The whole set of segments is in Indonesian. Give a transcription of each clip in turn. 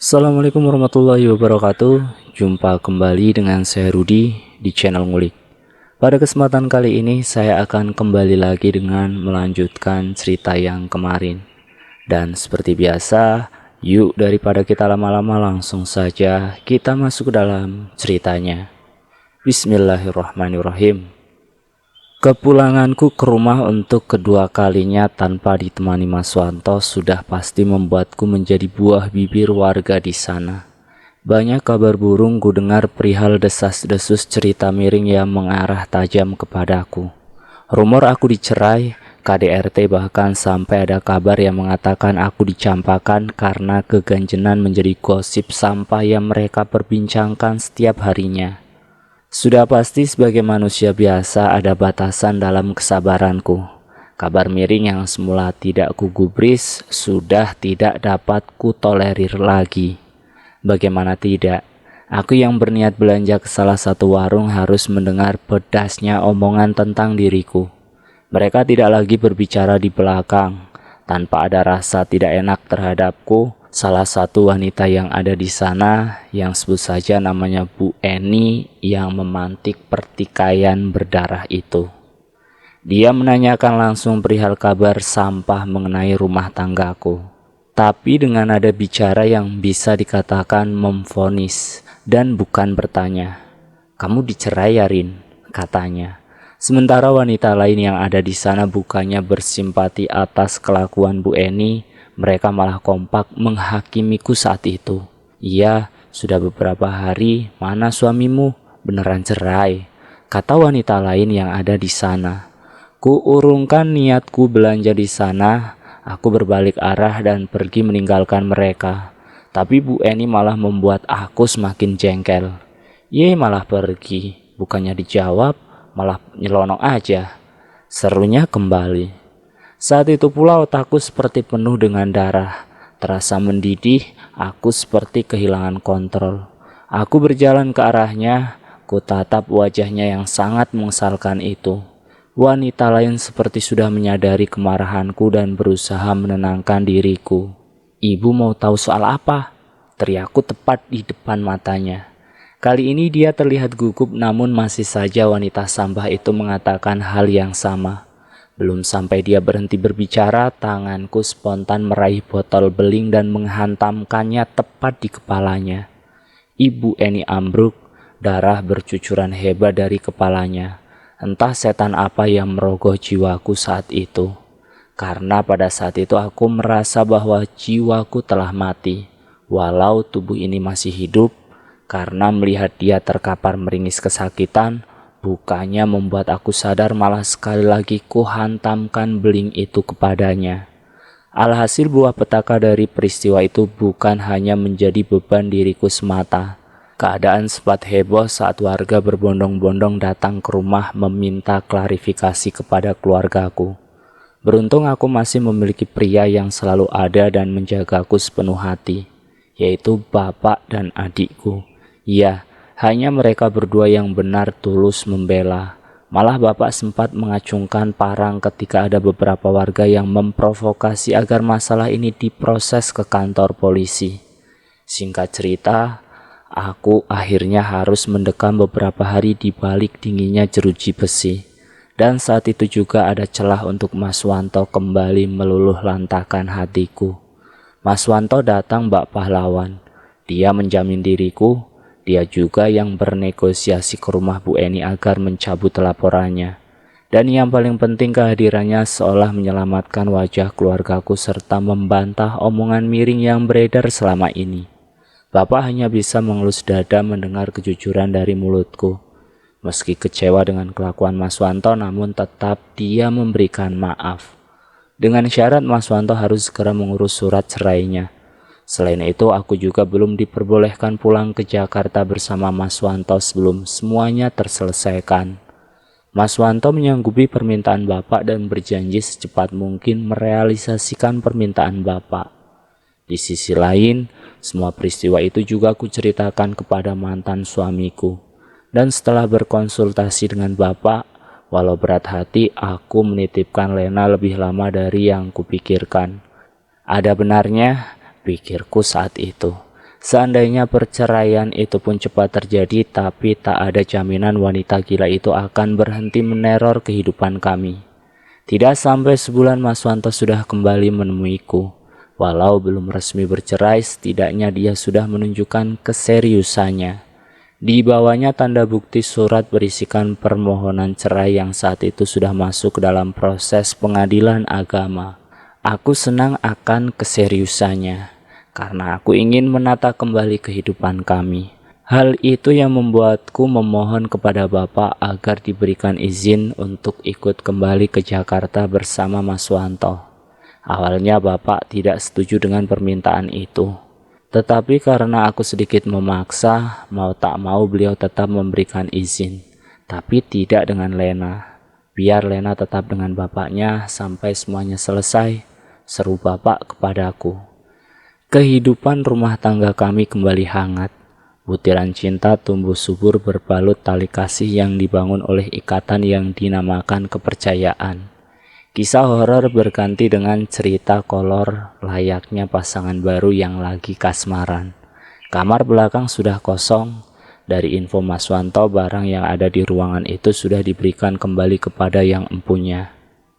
Assalamualaikum warahmatullahi wabarakatuh. Jumpa kembali dengan saya Rudi di channel Ngulik. Pada kesempatan kali ini saya akan kembali lagi dengan melanjutkan cerita yang kemarin. Dan seperti biasa, yuk daripada kita lama-lama langsung saja kita masuk ke dalam ceritanya. Bismillahirrahmanirrahim. Kepulanganku ke rumah untuk kedua kalinya tanpa ditemani Mas Wanto sudah pasti membuatku menjadi buah bibir warga di sana. Banyak kabar burung ku dengar perihal desas-desus cerita miring yang mengarah tajam kepadaku. Rumor aku dicerai, KDRT, bahkan sampai ada kabar yang mengatakan aku dicampakan karena keganjenan menjadi gosip sampah yang mereka perbincangkan setiap harinya. Sudah pasti sebagai manusia biasa ada batasan dalam kesabaranku. Kabar miring yang semula tidak kugubris sudah tidak dapat kutolerir lagi. Bagaimana tidak, aku yang berniat belanja ke salah satu warung harus mendengar pedasnya omongan tentang diriku. Mereka tidak lagi berbicara di belakang. Tanpa ada rasa tidak enak terhadapku, salah satu wanita yang ada di sana, yang sebut saja namanya Bu Eni, yang memantik pertikaian berdarah itu. Dia menanyakan langsung perihal kabar sampah mengenai rumah tanggaku. Tapi dengan nada bicara yang bisa dikatakan memvonis dan bukan bertanya. "Kamu dicerai ya, Rin?" katanya. Sementara wanita lain yang ada di sana bukannya bersimpati atas kelakuan Bu Eni, mereka malah kompak menghakimiku saat itu. "Iya, sudah beberapa hari, mana suamimu? Beneran cerai?" kata wanita lain yang ada di sana. Kuurungkan niatku belanja di sana, aku berbalik arah dan pergi meninggalkan mereka. Tapi Bu Eni malah membuat aku semakin jengkel. "Ye, malah pergi, bukannya dijawab, malah nyelonong aja," serunya kembali. Saat itu pula otakku seperti penuh dengan darah. Terasa mendidih, aku seperti kehilangan kontrol. Aku berjalan ke arahnya, ku tatap wajahnya yang sangat mengesalkan itu. Wanita lain seperti sudah menyadari kemarahanku dan berusaha menenangkan diriku. "Ibu mau tahu soal apa?" teriakku tepat di depan matanya. Kali ini dia terlihat gugup, namun masih saja wanita sampah itu mengatakan hal yang sama. Belum sampai dia berhenti berbicara, tanganku spontan meraih botol beling dan menghantamkannya tepat di kepalanya. Ibu Eni ambruk, darah bercucuran hebat dari kepalanya. Entah setan apa yang merogoh jiwaku saat itu. Karena pada saat itu aku merasa bahwa jiwaku telah mati, walau tubuh ini masih hidup. Karena melihat dia terkapar meringis kesakitan, bukannya membuat aku sadar, malah sekali lagi ku hantamkan beling itu kepadanya. Alhasil buah petaka dari peristiwa itu bukan hanya menjadi beban diriku semata. Keadaan sempat heboh saat warga berbondong-bondong datang ke rumah meminta klarifikasi kepada keluargaku. Beruntung aku masih memiliki pria yang selalu ada dan menjagaku sepenuh hati, yaitu bapak dan adikku. Ya, hanya mereka berdua yang benar tulus membela. Malah bapak sempat mengacungkan parang ketika ada beberapa warga yang memprovokasi agar masalah ini diproses ke kantor polisi. Singkat cerita, aku akhirnya harus mendekam beberapa hari di balik dinginnya jeruji besi. Dan saat itu juga ada celah untuk Mas Wanto kembali meluluh lantakan hatiku. Mas Wanto datang bak pahlawan. Dia menjamin diriku. Dia juga yang bernegosiasi ke rumah Bu Eni agar mencabut laporannya. Dan yang paling penting, kehadirannya seolah menyelamatkan wajah keluargaku serta membantah omongan miring yang beredar selama ini. Bapak hanya bisa mengelus dada mendengar kejujuran dari mulutku. Meski kecewa dengan kelakuan Mas Wanto, namun tetap dia memberikan maaf. Dengan syarat Mas Wanto harus segera mengurus surat cerainya. Selain itu, aku juga belum diperbolehkan pulang ke Jakarta bersama Mas Wanto sebelum semuanya terselesaikan. Mas Wanto menyanggupi permintaan Bapak dan berjanji secepat mungkin merealisasikan permintaan Bapak. Di sisi lain, semua peristiwa itu juga aku ceritakan kepada mantan suamiku. Dan setelah berkonsultasi dengan Bapak, walau berat hati, aku menitipkan Lena lebih lama dari yang kupikirkan. Ada benarnya, pikirku saat itu. Seandainya perceraian itu pun cepat terjadi, tapi tak ada jaminan wanita gila itu akan berhenti meneror kehidupan kami. Tidak sampai sebulan Mas Wanto sudah kembali menemuiku. Walau belum resmi bercerai, setidaknya dia sudah menunjukkan keseriusannya. Di bawahnya tanda bukti surat berisikan permohonan cerai yang saat itu sudah masuk ke dalam proses pengadilan agama. Aku senang akan keseriusannya, karena aku ingin menata kembali kehidupan kami. Hal itu yang membuatku memohon kepada Bapak agar diberikan izin untuk ikut kembali ke Jakarta bersama Mas Wanto. Awalnya Bapak tidak setuju dengan permintaan itu. Tetapi karena aku sedikit memaksa, mau tak mau beliau tetap memberikan izin. Tapi tidak dengan Lena. Biar Lena tetap dengan bapaknya sampai semuanya selesai, seru Bapak kepadaku. Kehidupan rumah tangga kami kembali hangat. Butiran cinta tumbuh subur berbalut tali kasih yang dibangun oleh ikatan yang dinamakan kepercayaan. Kisah horor berganti dengan cerita kolor layaknya pasangan baru yang lagi kasmaran. Kamar belakang sudah kosong. Dari info Mas Wanto, barang yang ada di ruangan itu sudah diberikan kembali kepada yang empunya.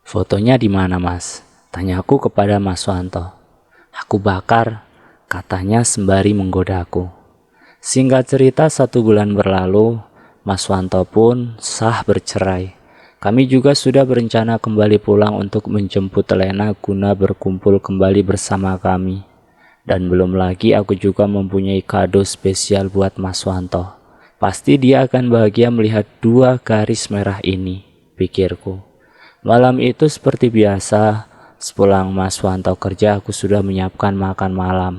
Fotonya di mana, Mas? Tanyaku kepada Mas Wanto. Aku bakar, katanya sembari menggodaku. Singkat cerita, 1 bulan berlalu, Mas Wanto pun sah bercerai. Kami juga sudah berencana kembali pulang untuk menjemput Lena guna berkumpul kembali bersama kami. Dan belum lagi aku juga mempunyai kado spesial buat Mas Wanto. Pasti dia akan bahagia melihat 2 garis merah ini, pikirku. Malam itu seperti biasa, sepulang Mas Wanto kerja aku sudah menyiapkan makan malam.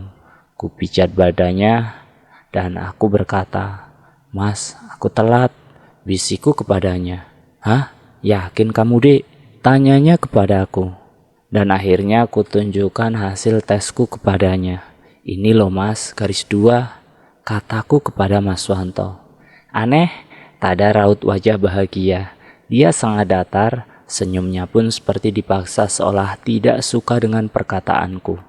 Kupijat badannya dan aku berkata, Mas, aku telat, bisikku kepadanya. Hah? Yakin kamu, Dek? Tanyanya kepada aku. Dan akhirnya aku tunjukkan hasil tesku kepadanya. Ini loh Mas, garis 2, kataku kepada Mas Wanto. Aneh, tak ada raut wajah bahagia. Dia sangat datar, senyumnya pun seperti dipaksa seolah tidak suka dengan perkataanku.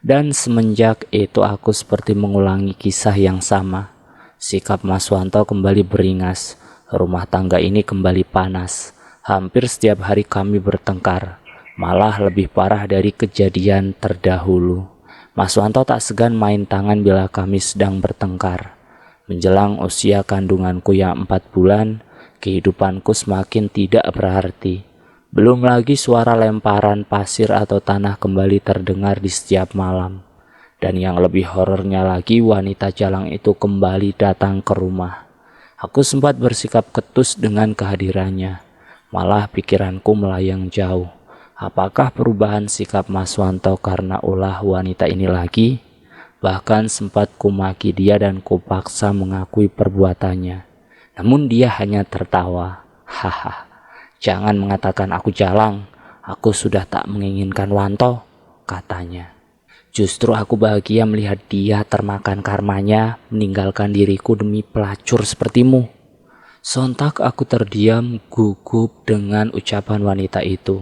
Dan semenjak itu aku seperti mengulangi kisah yang sama. Sikap Mas Wanto kembali beringas. Rumah tangga ini kembali panas. Hampir setiap hari kami bertengkar. Malah lebih parah dari kejadian terdahulu. Mas Wanto tak segan main tangan bila kami sedang bertengkar. Menjelang usia kandunganku yang 4 bulan, kehidupanku semakin tidak berarti. Belum lagi suara lemparan pasir atau tanah kembali terdengar di setiap malam. Dan yang lebih horornya lagi, wanita jalang itu kembali datang ke rumah. Aku sempat bersikap ketus dengan kehadirannya. Malah pikiranku melayang jauh. Apakah perubahan sikap Mas Wanto karena ulah wanita ini lagi? Bahkan sempat kumaki dia dan kupaksa mengakui perbuatannya. Namun dia hanya tertawa. Haha. Jangan mengatakan aku jalang, aku sudah tak menginginkan Wanto, katanya. Justru aku bahagia melihat dia termakan karmanya, meninggalkan diriku demi pelacur sepertimu. Sontak aku terdiam gugup dengan ucapan wanita itu.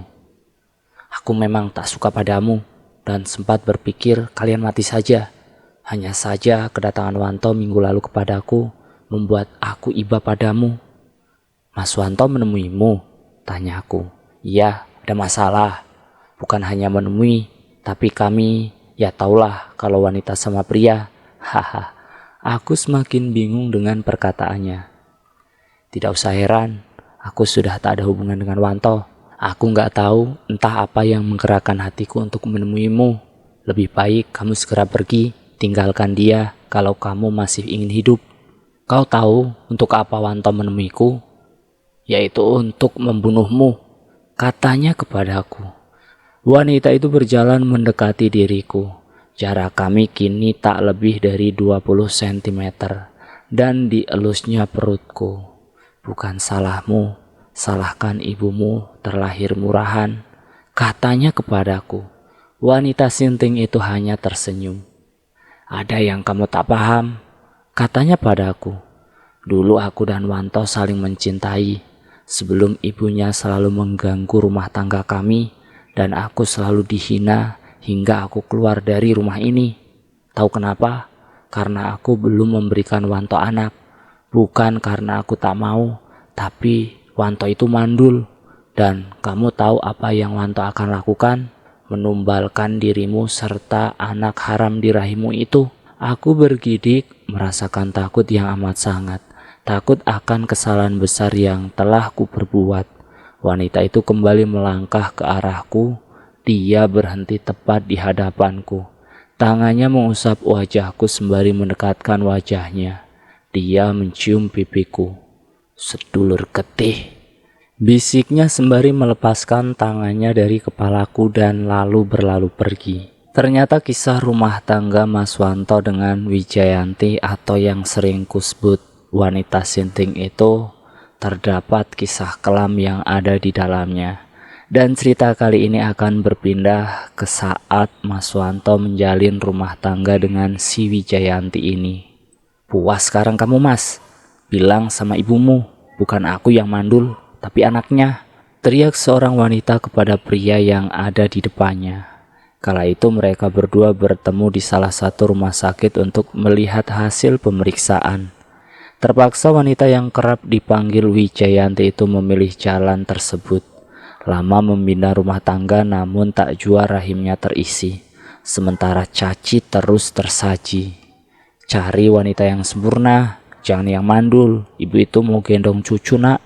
Aku memang tak suka padamu, dan sempat berpikir kalian mati saja. Hanya saja kedatangan Wanto minggu lalu kepadaku membuat aku iba padamu. Mas Wanto menemuimu? Tanyaku. Iya, ada masalah. Bukan hanya menemui, tapi kami, ya taulah kalau wanita sama pria. Haha. Aku semakin bingung dengan perkataannya. Tidak usah heran, aku sudah tak ada hubungan dengan Wanto. Aku nggak tahu entah apa yang menggerakkan hatiku untuk menemuimu. Lebih baik kamu segera pergi, tinggalkan dia kalau kamu masih ingin hidup. Kau tahu untuk apa Wanto menemuiku? Yaitu untuk membunuhmu, katanya kepadaku. Wanita itu berjalan mendekati diriku. Jarak kami kini tak lebih dari 20 cm dan dielusnya perutku. Bukan salahmu, salahkan ibumu terlahir murahan, katanya kepadaku. Wanita sinting itu hanya tersenyum. Ada yang kamu tak paham, katanya padaku. Dulu aku dan Wanto saling mencintai. Sebelum ibunya selalu mengganggu rumah tangga kami dan aku selalu dihina hingga aku keluar dari rumah ini. Tahu kenapa? karena aku belum memberikan Wanto anak. Bukan karena aku tak mau, tapi Wanto itu mandul. Dan kamu tahu apa yang Wanto akan lakukan? Menumbalkan dirimu serta anak haram di rahimmu itu. Aku bergidik, merasakan takut yang amat sangat. Takut akan kesalahan besar yang telah kuperbuat. Wanita itu kembali melangkah ke arahku. Dia berhenti tepat di hadapanku. Tangannya mengusap wajahku sembari mendekatkan wajahnya. Dia mencium pipiku. "Sedulur getih," bisiknya sembari melepaskan tangannya dari kepalaku dan lalu berlalu pergi. Ternyata kisah rumah tangga Mas Wanto dengan Wijayanti atau yang sering kusebut wanita sinting itu terdapat kisah kelam yang ada di dalamnya. Dan cerita kali ini akan berpindah ke saat Mas Wanto menjalin rumah tangga dengan si Wijayanti ini. "Puas sekarang kamu, Mas? Bilang sama ibumu, bukan aku yang mandul, tapi anaknya," teriak seorang wanita kepada pria yang ada di depannya. Kala itu mereka berdua bertemu di salah satu rumah sakit untuk melihat hasil pemeriksaan. Terpaksa wanita yang kerap dipanggil Wijayanti itu memilih jalan tersebut. Lama membina rumah tangga namun tak jua rahimnya terisi, sementara caci terus tersaji. "Cari wanita yang sempurna, jangan yang mandul. Ibu itu mau gendong cucu, nak."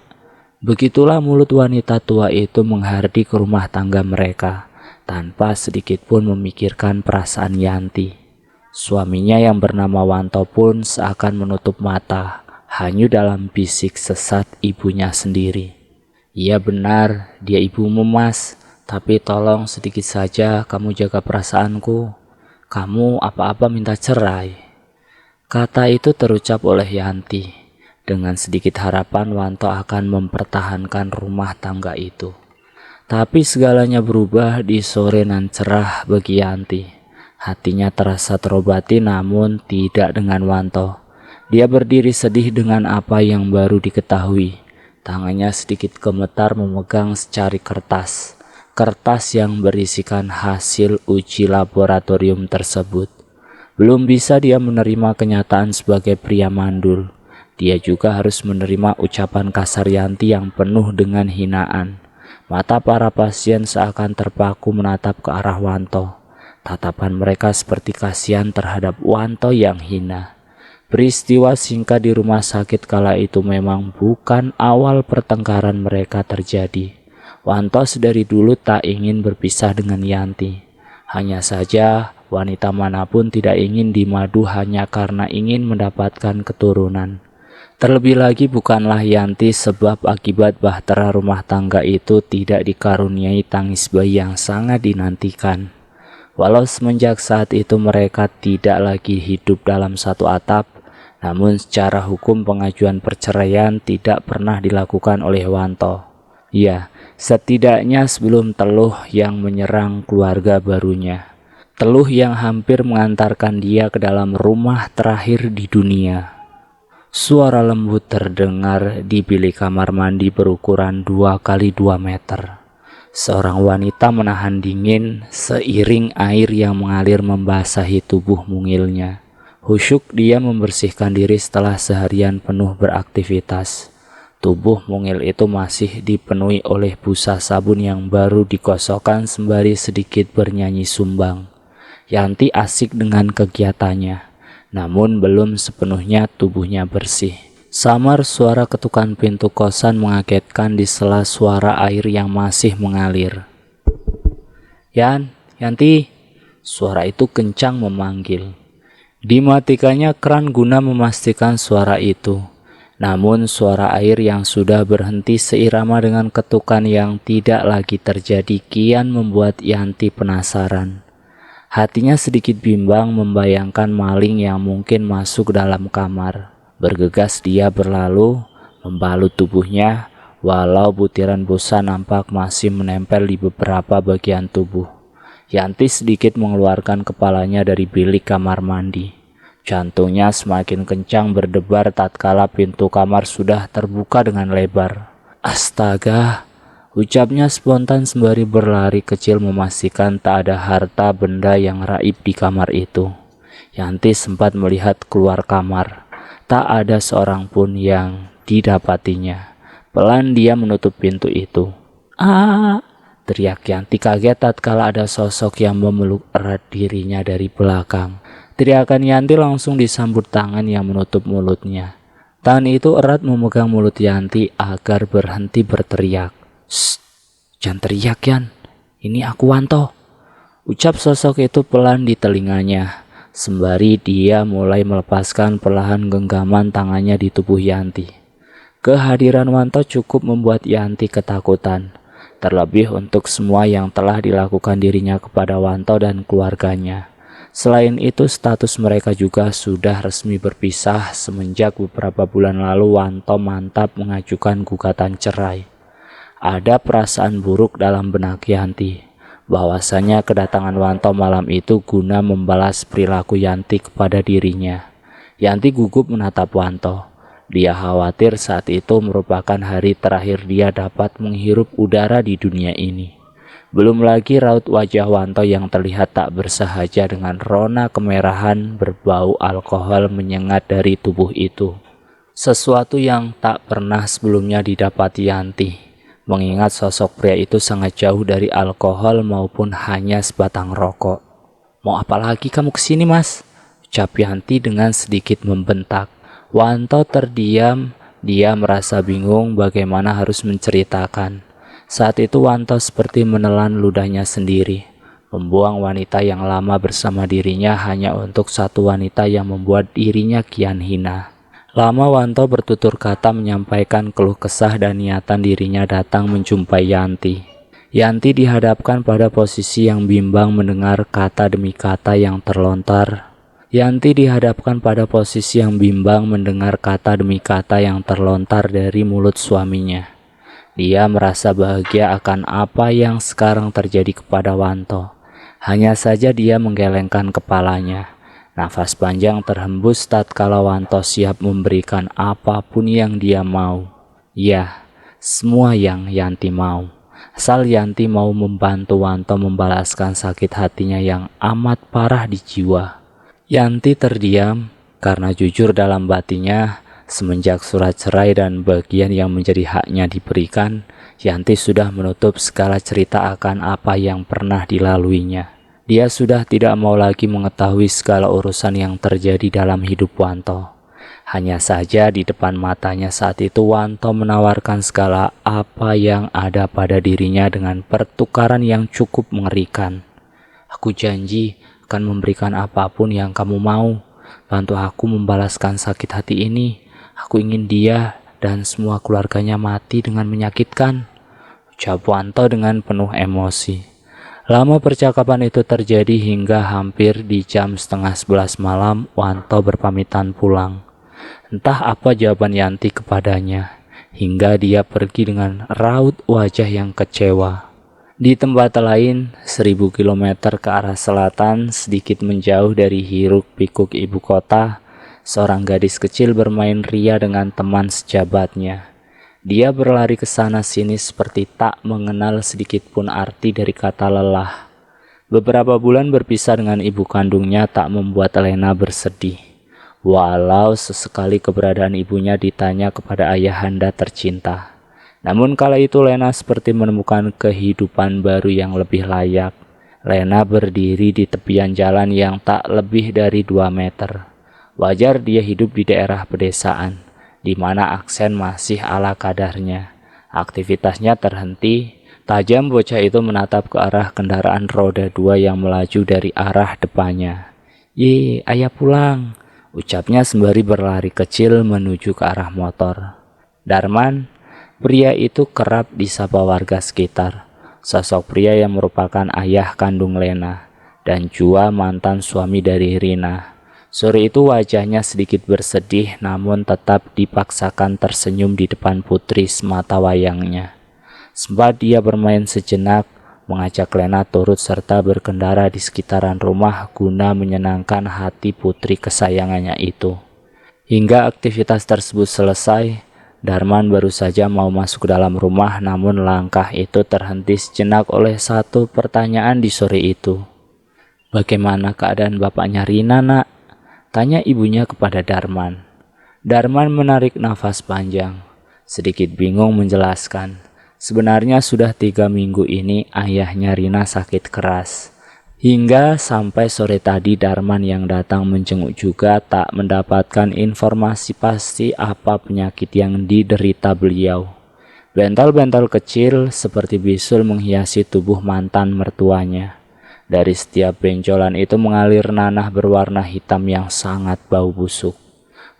Begitulah mulut wanita tua itu menghardik rumah tangga mereka, tanpa sedikit pun memikirkan perasaan Yanti. Suaminya yang bernama Wanto pun seakan menutup mata, hanyut dalam bisik sesat ibunya sendiri. "Iya benar, dia ibumu, Mas. Tapi tolong sedikit saja kamu jaga perasaanku. Kamu apa-apa minta cerai." Kata itu terucap oleh Yanti, dengan sedikit harapan Wanto akan mempertahankan rumah tangga itu. Tapi segalanya berubah di sore nan cerah bagi Yanti. Hatinya terasa terobati namun tidak dengan Wanto. Dia berdiri sedih dengan apa yang baru diketahui. Tangannya sedikit gemetar memegang secari kertas. Kertas yang berisikan hasil uji laboratorium tersebut. Belum bisa dia menerima kenyataan sebagai pria mandul. Dia juga harus menerima ucapan kasar Yanti yang penuh dengan hinaan. Mata para pasien seakan terpaku menatap ke arah Wanto. Tatapan mereka seperti kasihan terhadap Wanto yang hina. Peristiwa singkat di rumah sakit kala itu memang bukan awal pertengkaran mereka terjadi. Wanto sedari dulu tak ingin berpisah dengan Yanti. Hanya saja wanita manapun tidak ingin dimadu hanya karena ingin mendapatkan keturunan. Terlebih lagi bukanlah Yanti sebab akibat bahtera rumah tangga itu tidak dikaruniai tangis bayi yang sangat dinantikan. Walau semenjak saat itu mereka tidak lagi hidup dalam satu atap, namun secara hukum pengajuan perceraian tidak pernah dilakukan oleh Wanto. Ya, setidaknya sebelum Teluh yang menyerang keluarga barunya. Teluh yang hampir mengantarkan dia ke dalam rumah terakhir di dunia. Suara lembut terdengar di bilik kamar mandi berukuran 2 kali 2 meter. Seorang wanita menahan dingin seiring air yang mengalir membasahi tubuh mungilnya. Khusyuk dia membersihkan diri setelah seharian penuh beraktivitas. Tubuh mungil itu masih dipenuhi oleh busa sabun yang baru dikosokkan sembari sedikit bernyanyi sumbang. Yanti asik dengan kegiatannya, namun belum sepenuhnya tubuhnya bersih. Samar suara ketukan pintu kosan mengagetkan di sela suara air yang masih mengalir. Yanti, suara itu kencang memanggil. Dimatikannya keran guna memastikan suara itu. Namun suara air yang sudah berhenti seirama dengan ketukan yang tidak lagi terjadi kian membuat Yanti penasaran. Hatinya sedikit bimbang membayangkan maling yang mungkin masuk dalam kamar. Bergegas dia berlalu, membalut tubuhnya, walau butiran busa nampak masih menempel di beberapa bagian tubuh. Yanti sedikit mengeluarkan kepalanya dari bilik kamar mandi. Jantungnya semakin kencang berdebar tatkala pintu kamar sudah terbuka dengan lebar. "Astaga," ucapnya spontan sembari berlari kecil memastikan tak ada harta benda yang raib di kamar itu. Yanti sempat melihat keluar kamar. Tak ada seorang pun yang didapatinya. Pelan dia menutup pintu itu. "Ah!" teriak Yanti kaget tatkala ada sosok yang memeluk erat dirinya dari belakang. Teriakan Yanti langsung disambut tangan yang menutup mulutnya. Tangan itu erat memegang mulut Yanti agar berhenti berteriak. "Shh, jangan teriak Yan, ini aku Wanto," ucap sosok itu pelan di telinganya. Sembari dia mulai melepaskan perlahan genggaman tangannya di tubuh Yanti. Kehadiran Wanto cukup membuat Yanti ketakutan. Terlebih untuk semua yang telah dilakukan dirinya kepada Wanto dan keluarganya. Selain itu, status mereka juga sudah resmi berpisah semenjak beberapa bulan lalu Wanto mantap mengajukan gugatan cerai. Ada perasaan buruk dalam benak Yanti, bahwasanya kedatangan Wanto malam itu guna membalas perilaku Yanti kepada dirinya. Yanti gugup menatap Wanto. Dia khawatir saat itu merupakan hari terakhir dia dapat menghirup udara di dunia ini. Belum lagi raut wajah Wanto yang terlihat tak bersahaja dengan rona kemerahan berbau alkohol menyengat dari tubuh itu. Sesuatu yang tak pernah sebelumnya didapati Yanti, mengingat sosok pria itu sangat jauh dari alkohol maupun hanya sebatang rokok. "Mau apa lagi kamu kesini, Mas?" ucap Yanti dengan sedikit membentak. Wanto terdiam, dia merasa bingung bagaimana harus menceritakan. Saat itu Wanto seperti menelan ludahnya sendiri, membuang wanita yang lama bersama dirinya hanya untuk satu wanita yang membuat dirinya kian hina. Lama Wanto bertutur kata menyampaikan keluh kesah dan niatan dirinya datang menjumpai Yanti. Yanti dihadapkan pada posisi yang bimbang mendengar kata demi kata yang terlontar. Yanti dihadapkan pada posisi yang bimbang mendengar kata demi kata yang terlontar dari mulut suaminya. Dia merasa bahagia akan apa yang sekarang terjadi kepada Wanto. Hanya saja dia menggelengkan kepalanya. Nafas panjang terhembus tatkala Wanto siap memberikan apapun yang dia mau. Ya, semua yang Yanti mau. Asal Yanti mau membantu Wanto membalaskan sakit hatinya yang amat parah di jiwa. Yanti terdiam karena jujur dalam batinnya, semenjak surat cerai dan bagian yang menjadi haknya diberikan, Yanti sudah menutup segala cerita akan apa yang pernah dilaluinya. Dia sudah tidak mau lagi mengetahui segala urusan yang terjadi dalam hidup Wanto. Hanya saja di depan matanya saat itu Wanto menawarkan segala apa yang ada pada dirinya dengan pertukaran yang cukup mengerikan. "Aku janji akan memberikan apapun yang kamu mau. Bantu aku membalaskan sakit hati ini. Aku ingin dia dan semua keluarganya mati dengan menyakitkan," ucap Wanto dengan penuh emosi. Lama percakapan itu terjadi hingga hampir di jam 10:30 malam Wanto berpamitan pulang. Entah apa jawaban Yanti kepadanya, hingga dia pergi dengan raut wajah yang kecewa. Di tempat lain, 1000 kilometer ke arah selatan, sedikit menjauh dari hiruk pikuk ibu kota, seorang gadis kecil bermain ria dengan teman sejabatnya. Dia berlari ke sana sini seperti tak mengenal sedikit pun arti dari kata lelah. Beberapa bulan berpisah dengan ibu kandungnya tak membuat Lena bersedih. Walau sesekali keberadaan ibunya ditanya kepada ayahanda tercinta. Namun kala itu Lena seperti menemukan kehidupan baru yang lebih layak. Lena berdiri di tepian jalan yang tak lebih dari 2 meter. Wajar dia hidup di daerah pedesaan, di mana aksen masih ala kadarnya. Aktivitasnya terhenti. Tajam bocah itu menatap ke arah kendaraan roda 2 yang melaju dari arah depannya. "Ye, ayah pulang," ucapnya sembari berlari kecil menuju ke arah motor. Darman, pria itu kerap disapa warga sekitar. Sosok pria yang merupakan ayah kandung Lena dan juga mantan suami dari Rina. Sore itu wajahnya sedikit bersedih namun tetap dipaksakan tersenyum di depan putri semata wayangnya. Sempat dia bermain sejenak, mengajak Lena turut serta berkendara di sekitaran rumah guna menyenangkan hati putri kesayangannya itu. Hingga aktivitas tersebut selesai, Darman baru saja mau masuk ke dalam rumah namun langkah itu terhenti sejenak oleh satu pertanyaan di sore itu. "Bagaimana keadaan bapaknya Rina, Nak?" Tanya ibunya kepada Darman. Darman menarik nafas panjang, sedikit bingung menjelaskan. Sebenarnya sudah 3 minggu ini ayahnya Rina sakit keras. Hingga sampai sore tadi Darman yang datang menjenguk juga tak mendapatkan informasi pasti apa penyakit yang diderita beliau. Bental-bental kecil seperti bisul menghiasi tubuh mantan mertuanya. Dari setiap benjolan itu mengalir nanah berwarna hitam yang sangat bau busuk.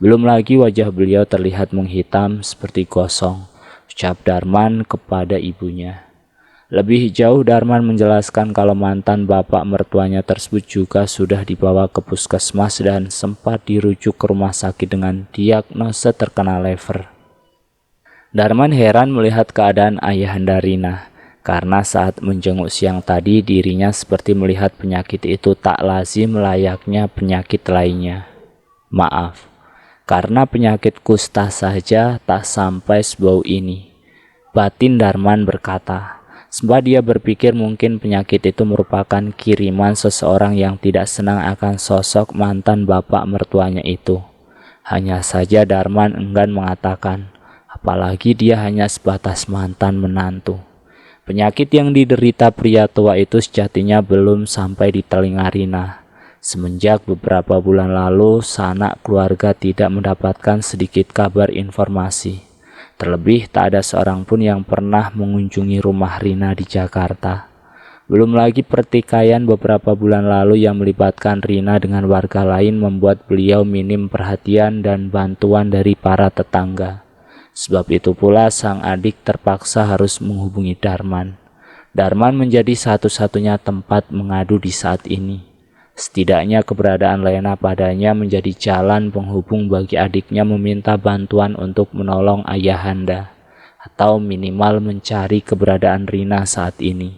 Belum lagi wajah beliau terlihat menghitam seperti gosong, ucap Darman kepada ibunya. Lebih jauh Darman menjelaskan kalau mantan bapak mertuanya tersebut juga sudah dibawa ke puskesmas dan sempat dirujuk ke rumah sakit dengan diagnosa terkena lever. Darman heran melihat keadaan ayahanda Rina, karena saat menjenguk siang tadi dirinya seperti melihat penyakit itu tak lazim layaknya penyakit lainnya. Maaf, karena penyakit kusta saja tak sampai sebau ini, batin Darman berkata. Sebab dia berpikir mungkin penyakit itu merupakan kiriman seseorang yang tidak senang akan sosok mantan bapak mertuanya itu. Hanya saja Darman enggan mengatakan, apalagi dia hanya sebatas mantan menantu. Penyakit yang diderita pria tua itu sejatinya belum sampai di telinga Rina. Semenjak beberapa bulan lalu, sanak keluarga tidak mendapatkan sedikit kabar informasi. Terlebih tak ada seorang pun yang pernah mengunjungi rumah Rina di Jakarta. Belum lagi pertikaian beberapa bulan lalu yang melibatkan Rina dengan warga lain membuat beliau minim perhatian dan bantuan dari para tetangga. Sebab itu pula sang adik terpaksa harus menghubungi Darman. Darman menjadi satu-satunya tempat mengadu di saat ini. Setidaknya keberadaan Lena padanya menjadi jalan penghubung bagi adiknya meminta bantuan untuk menolong ayahanda, atau minimal mencari keberadaan Rina saat ini.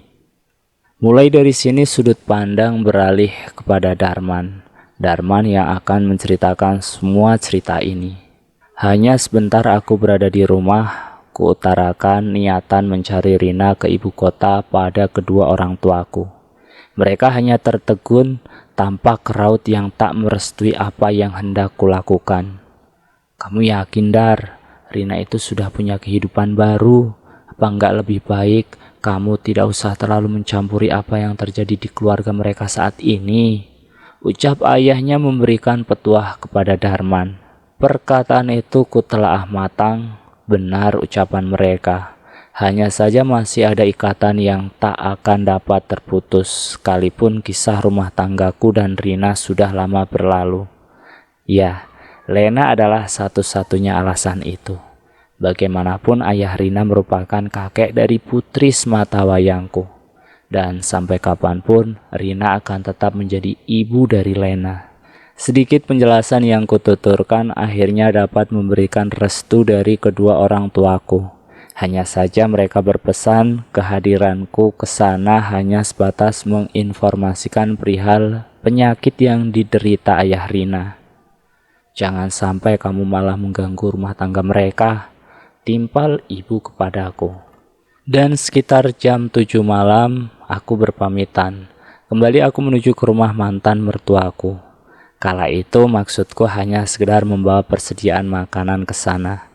Mulai dari sini sudut pandang beralih kepada Darman. Darman yang akan menceritakan semua cerita ini. Hanya sebentar aku berada di rumah, kuutarakan niatan mencari Rina ke ibu kota pada kedua orang tuaku. Mereka hanya tertegun, tampak raut yang tak merestui apa yang hendak kulakukan. Kamu yakin, Dar? Rina itu sudah punya kehidupan baru. Apa enggak lebih baik kamu tidak usah terlalu mencampuri apa yang terjadi di keluarga mereka saat ini? Ucap ayahnya memberikan petuah kepada Darman. Perkataan itu kutelaah matang, benar ucapan mereka. Hanya saja masih ada ikatan yang tak akan dapat terputus, sekalipun kisah rumah tanggaku dan Rina sudah lama berlalu. Ya, Lena adalah satu-satunya alasan itu. Bagaimanapun ayah Rina merupakan kakek dari putri sematawayangku. Dan sampai kapanpun, Rina akan tetap menjadi ibu dari Lena. Sedikit penjelasan yang kututurkan akhirnya dapat memberikan restu dari kedua orang tuaku. Hanya saja mereka berpesan kehadiranku ke sana hanya sebatas menginformasikan perihal penyakit yang diderita ayah Rina. Jangan sampai kamu malah mengganggu rumah tangga mereka, timpal ibu kepadaku. Dan sekitar jam 7 malam, aku berpamitan. Kembali aku menuju ke rumah mantan mertuaku. Kala itu maksudku hanya sekedar membawa persediaan makanan ke sana.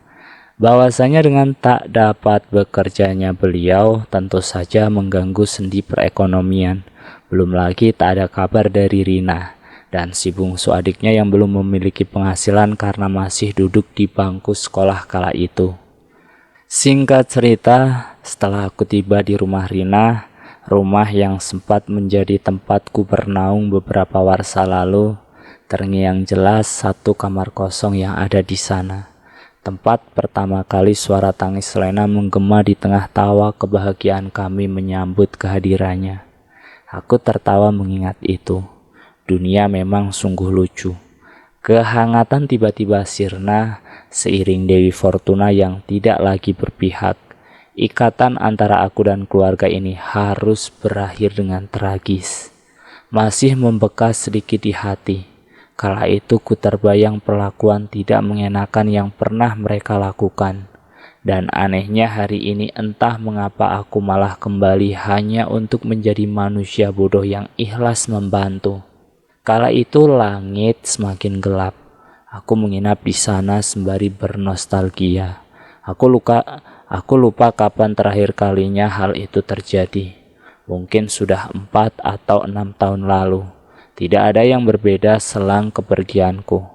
Bahwasanya dengan tak dapat bekerjanya beliau tentu saja mengganggu sendi perekonomian. Belum lagi tak ada kabar dari Rina dan si bungsu adiknya yang belum memiliki penghasilan karena masih duduk di bangku sekolah kala itu. Singkat cerita, setelah aku tiba di rumah Rina, rumah yang sempat menjadi tempatku bernaung beberapa warsa lalu, terngiang jelas satu kamar kosong yang ada di sana. Tempat pertama kali suara tangis Lena menggema di tengah tawa kebahagiaan kami menyambut kehadirannya. Aku tertawa mengingat itu. Dunia memang sungguh lucu. Kehangatan tiba-tiba sirna seiring Dewi Fortuna yang tidak lagi berpihak. Ikatan antara aku dan keluarga ini harus berakhir dengan tragis. Masih membekas sedikit di hati. Kala itu ku terbayang perlakuan tidak mengenakan yang pernah mereka lakukan. Dan anehnya hari ini entah mengapa aku malah kembali hanya untuk menjadi manusia bodoh yang ikhlas membantu. Kala itu langit semakin gelap. Aku menginap di sana sembari bernostalgia. Aku lupa kapan terakhir kalinya hal itu terjadi. Mungkin sudah 4 atau 6 tahun lalu. Tidak ada yang berbeda selang kepergianku,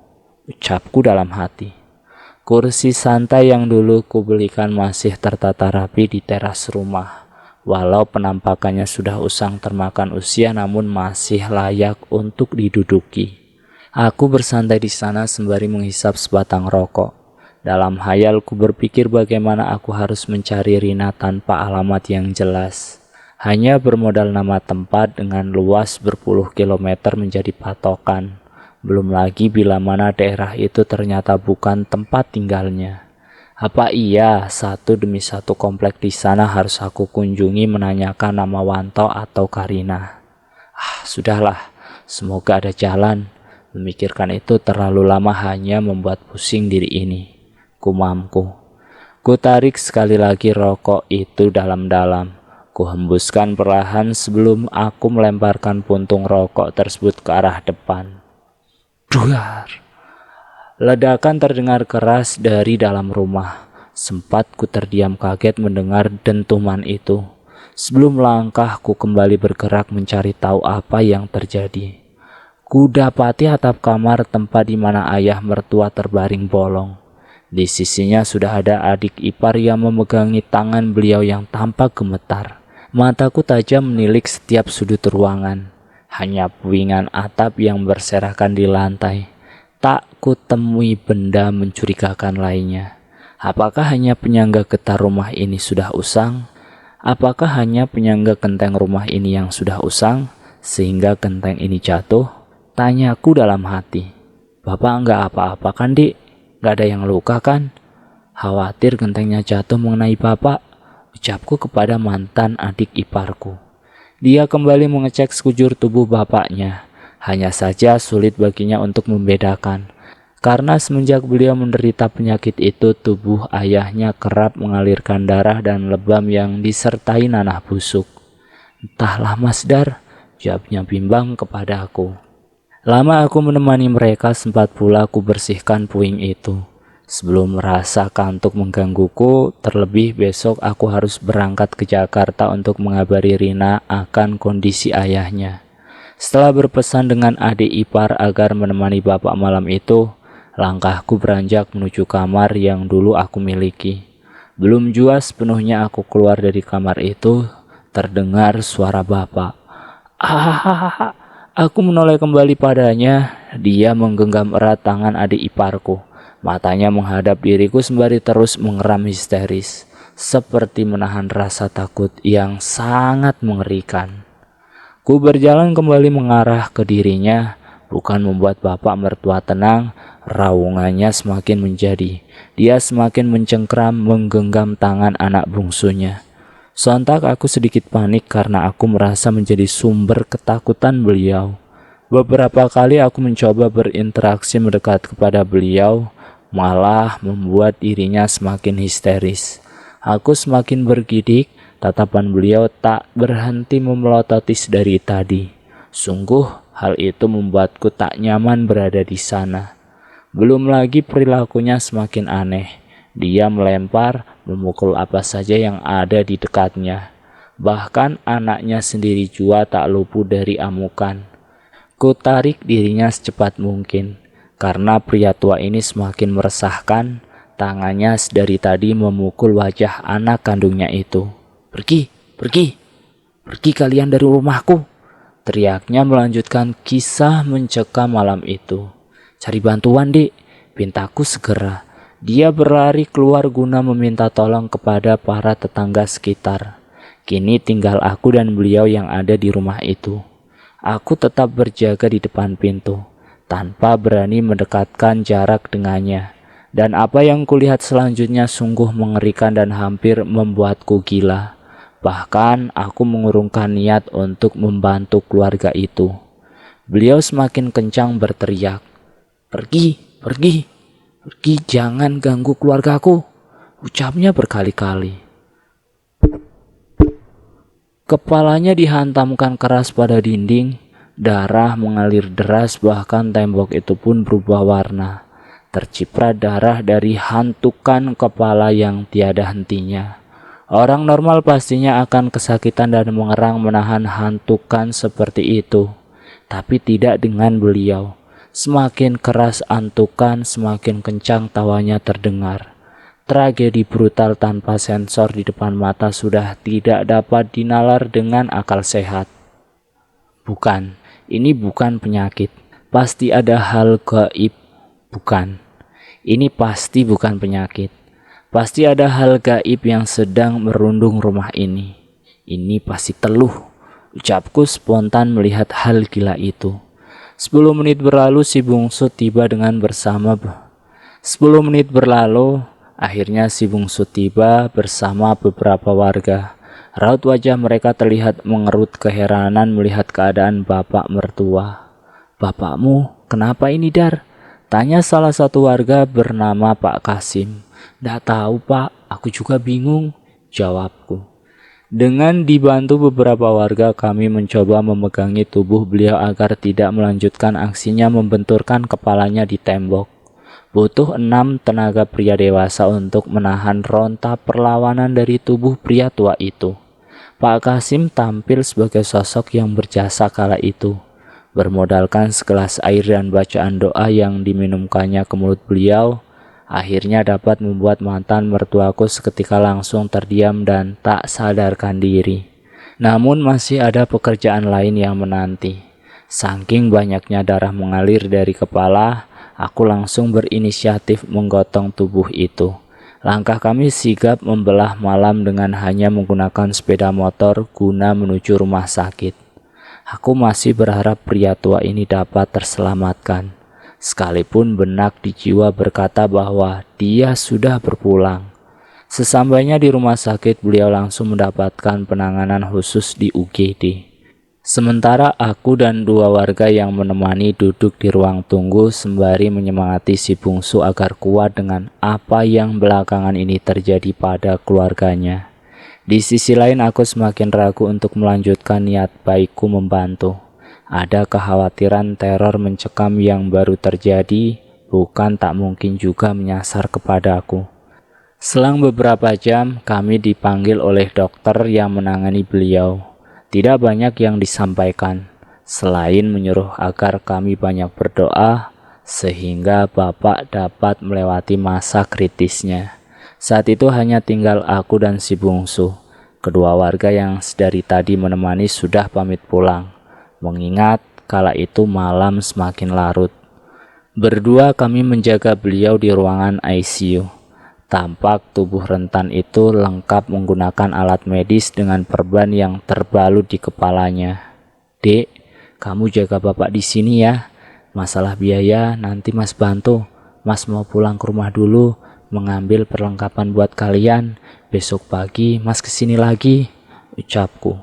ucapku dalam hati. Kursi santai yang dulu kubelikan masih tertata rapi di teras rumah. Walau penampakannya sudah usang termakan usia, namun masih layak untuk diduduki. Aku bersantai di sana sembari menghisap sebatang rokok. Dalam hayalku berpikir bagaimana aku harus mencari Rina tanpa alamat yang jelas. Hanya bermodal nama tempat dengan luas berpuluh kilometer menjadi patokan. Belum lagi bila mana daerah itu ternyata bukan tempat tinggalnya. Apa iya satu demi satu komplek di sana harus aku kunjungi menanyakan nama Wanto atau Karina? Sudahlah, semoga ada jalan. Memikirkan itu terlalu lama hanya membuat pusing diri ini. Kumamku. Ku tarik sekali lagi rokok itu dalam-dalam. Ku hembuskan perlahan sebelum aku melemparkan puntung rokok tersebut ke arah depan. Duar. Ledakan terdengar keras dari dalam rumah. Sempat ku terdiam kaget mendengar dentuman itu. Sebelum langkahku kembali bergerak mencari tahu apa yang terjadi. Ku dapati atap kamar tempat di mana ayah mertua terbaring bolong. Di sisinya sudah ada adik ipar yang memegangi tangan beliau yang tampak gemetar. Mataku tajam menilik setiap sudut ruangan. Hanya puingan atap yang berserakan di lantai. Tak kutemui benda mencurigakan lainnya. Apakah hanya penyangga getah rumah ini sudah usang? Apakah hanya penyangga genteng rumah ini yang sudah usang, sehingga genteng ini jatuh? Tanyaku dalam hati. Bapak enggak apa-apa kan, Dik? Enggak ada yang luka kan? Khawatir gentengnya jatuh mengenai bapak, ucapku kepada mantan adik iparku. Dia kembali mengecek sekujur tubuh bapaknya. Hanya saja sulit baginya untuk membedakan. Karena semenjak beliau menderita penyakit itu, tubuh ayahnya kerap mengalirkan darah dan lebam yang disertai nanah busuk. Entahlah Mas Dar, jawabnya bimbang kepada aku. Lama aku menemani mereka, sempat pula aku bersihkan puing itu. Sebelum merasa kantuk menggangguku, terlebih besok aku harus berangkat ke Jakarta untuk mengabari Rina akan kondisi ayahnya. Setelah berpesan dengan adik ipar agar menemani bapak malam itu, langkahku beranjak menuju kamar yang dulu aku miliki. Belum jua sepenuhnya aku keluar dari kamar itu, terdengar suara bapak. Ah, aku menoleh kembali padanya. Dia menggenggam erat tangan adik iparku. Matanya menghadap diriku sembari terus mengeram histeris, seperti menahan rasa takut yang sangat mengerikan. Ku berjalan kembali mengarah ke dirinya, bukan membuat bapak mertua tenang, raungannya semakin menjadi. Dia semakin mencengkram menggenggam tangan anak bungsunya. Sontak aku sedikit panik karena aku merasa menjadi sumber ketakutan beliau. Beberapa kali aku mencoba berinteraksi mendekat kepada beliau, malah membuat dirinya semakin histeris. Aku semakin bergidik, tatapan beliau tak berhenti memelototi dari tadi. Sungguh hal itu membuatku tak nyaman berada di sana. Belum lagi perilakunya semakin aneh. Dia melempar, memukul apa saja yang ada di dekatnya. Bahkan anaknya sendiri jua tak luput dari amukan. Ku tarik dirinya secepat mungkin. Karena pria tua ini semakin meresahkan, tangannya dari tadi memukul wajah anak kandungnya itu. Pergi, pergi, pergi kalian dari rumahku, teriaknya melanjutkan kisah mencekam malam itu. Cari bantuan, Dik, pintaku segera. Dia berlari keluar guna meminta tolong kepada para tetangga sekitar. Kini tinggal aku dan beliau yang ada di rumah itu. Aku tetap berjaga di depan pintu, tanpa berani mendekatkan jarak dengannya. Dan apa yang kulihat selanjutnya sungguh mengerikan dan hampir membuatku gila. Bahkan aku mengurungkan niat untuk membantu keluarga itu. Beliau semakin kencang berteriak, "Pergi, pergi, pergi, jangan ganggu keluargaku," ucapnya berkali-kali. Kepalanya dihantamkan keras pada dinding. Darah mengalir deras, bahkan tembok itu pun berubah warna. Terciprat darah dari hantukan kepala yang tiada hentinya. Orang normal pastinya akan kesakitan dan mengerang menahan hantukan seperti itu. Tapi tidak dengan beliau. Semakin keras hantukan, semakin kencang tawanya terdengar. Tragedi brutal tanpa sensor di depan mata sudah tidak dapat dinalar dengan akal sehat. Bukan, ini bukan penyakit. Pasti ada hal gaib. Bukan, ini pasti bukan penyakit. Pasti ada hal gaib yang sedang merundung rumah ini. Ini pasti teluh, ucapku spontan melihat hal gila itu. 10 menit berlalu si bungsu tiba dengan bersama 10 menit berlalu, akhirnya si bungsu tiba bersama beberapa warga. Raut wajah mereka terlihat mengerut keheranan melihat keadaan bapak mertua. "Bapakmu, kenapa ini, Dar?" tanya salah satu warga bernama Pak Kasim. "Nggak tahu, Pak, aku juga bingung," jawabku. Dengan dibantu beberapa warga, kami mencoba memegangi tubuh beliau agar tidak melanjutkan aksinya membenturkan kepalanya di tembok. Butuh 6 tenaga pria dewasa untuk menahan ronta perlawanan dari tubuh pria tua itu. Pak Kasim tampil sebagai sosok yang berjasa kala itu. Bermodalkan segelas air dan bacaan doa yang diminumkannya ke mulut beliau, akhirnya dapat membuat mantan mertuaku seketika langsung terdiam dan tak sadarkan diri. Namun masih ada pekerjaan lain yang menanti. Saking banyaknya darah mengalir dari kepala, aku langsung berinisiatif menggotong tubuh itu. Langkah kami sigap membelah malam dengan hanya menggunakan sepeda motor guna menuju rumah sakit. Aku masih berharap pria tua ini dapat terselamatkan. Sekalipun benak di jiwa berkata bahwa dia sudah berpulang. Sesampainya di rumah sakit, beliau langsung mendapatkan penanganan khusus di UGD. Sementara aku dan 2 warga yang menemani duduk di ruang tunggu sembari menyemangati si bungsu agar kuat dengan apa yang belakangan ini terjadi pada keluarganya. Di sisi lain aku semakin ragu untuk melanjutkan niat baikku membantu. Ada kekhawatiran teror mencekam yang baru terjadi, bukan tak mungkin juga menyasar kepadaku. Selang beberapa jam, kami dipanggil oleh dokter yang menangani beliau. Tidak banyak yang disampaikan, selain menyuruh agar kami banyak berdoa, sehingga Bapak dapat melewati masa kritisnya. Saat itu hanya tinggal aku dan si bungsu. Kedua warga yang dari tadi menemani sudah pamit pulang, mengingat kala itu malam semakin larut. Berdua kami menjaga beliau di ruangan ICU. Tampak tubuh rentan itu lengkap menggunakan alat medis dengan perban yang terbalut di kepalanya. "Dek, kamu jaga bapak di sini ya. Masalah biaya nanti Mas bantu. Mas mau pulang ke rumah dulu, mengambil perlengkapan buat kalian. Besok pagi Mas kesini lagi," ucapku.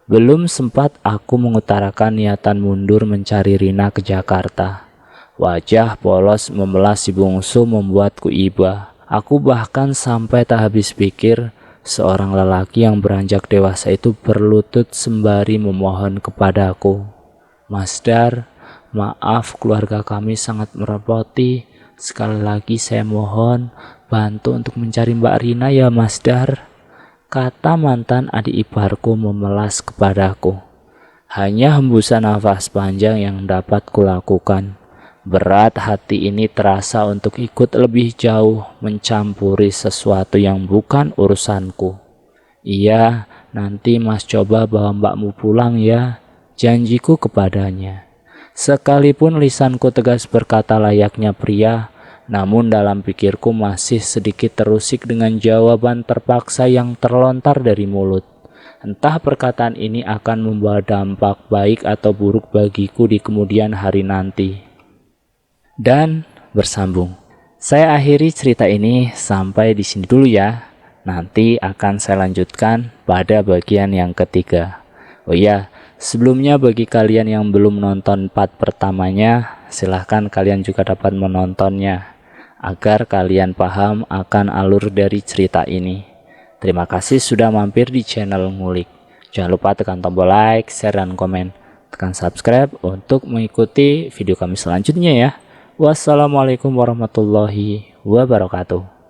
Belum sempat aku mengutarakan niatan mundur mencari Rina ke Jakarta. Wajah polos memelas si bungsu membuatku iba. Aku bahkan sampai tak habis pikir, seorang lelaki yang beranjak dewasa itu berlutut sembari memohon kepadaku. "Mas Dar, maaf keluarga kami sangat merepoti. Sekali lagi saya mohon bantu untuk mencari Mbak Rina ya Mas Dar," kata mantan adik iparku memelas kepadaku. Hanya hembusan nafas panjang yang dapat kulakukan. Berat hati ini terasa untuk ikut lebih jauh mencampuri sesuatu yang bukan urusanku. "Iya, nanti Mas coba bawa mbakmu pulang ya," janjiku kepadanya. Sekalipun lisanku tegas berkata layaknya pria, namun dalam pikirku masih sedikit terusik dengan jawaban terpaksa yang terlontar dari mulut. Entah perkataan ini akan membawa dampak baik atau buruk bagiku di kemudian hari nanti. Dan bersambung. Saya akhiri cerita ini sampai di sini dulu ya. Nanti akan saya lanjutkan pada bagian yang ketiga. Oh iya, sebelumnya bagi kalian yang belum nonton part pertamanya, silahkan kalian juga dapat menontonnya agar kalian paham akan alur dari cerita ini. Terima kasih sudah mampir di channel Ngulik. Jangan lupa tekan tombol like, share, dan komen. tekan subscribe untuk mengikuti video kami selanjutnya ya. Wassalamualaikum warahmatullahi wabarakatuh.